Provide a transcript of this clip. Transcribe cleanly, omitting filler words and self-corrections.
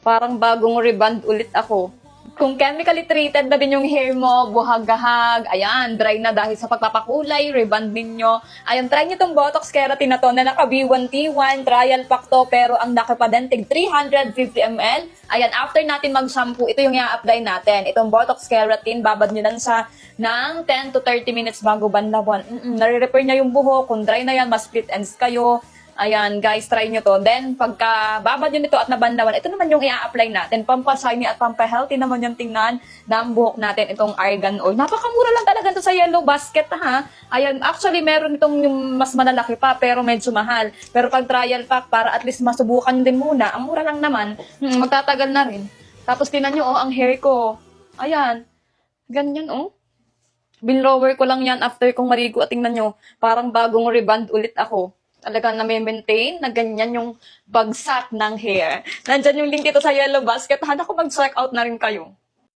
Parang bagong reband ulit ako. Kung chemically treated na din yung hair mo, buhag-gahag, ayan, dry na dahil sa pagpapakulay, reband ninyo. Ayan, try nyo tong Botox Keratin na to na naka B1T1, trial pack to, pero ang nakapadentig 350 ml. Ayan, after natin mag-shampoo, ito yung i-apply natin. Itong Botox Keratin, babad nyo lang sa ng 10 to 30 minutes bago banlawan. Nare-repair niya yung buhok, kung dry na yan, mas split ends kayo. Ayan, guys, try nyo to. Then, pagka babad nyo nito at nabanlawan, ito naman yung i-apply natin. Pampashiny at pampahealthy naman yung tingnan ng buhok natin, itong argan oil. Napakamura lang talaga to sa Yellow Basket, ha? Ayan, actually, meron itong yung mas malalaki pa, pero medyo mahal. Pero pag trial pack, para at least masubukan din muna, ang mura lang naman, magtatagal na rin. Tapos, tinan nyo, ang hair ko. Ayan, ganyan, Binlower ko lang yan after kong marigo at tingnan nyo, parang bagong reband ulit ako. Talagang na-maintain na ganyan yung bagsak ng hair. Nandyan yung link dito sa Yellow Basket. Handa ko mag-check out na rin kayo.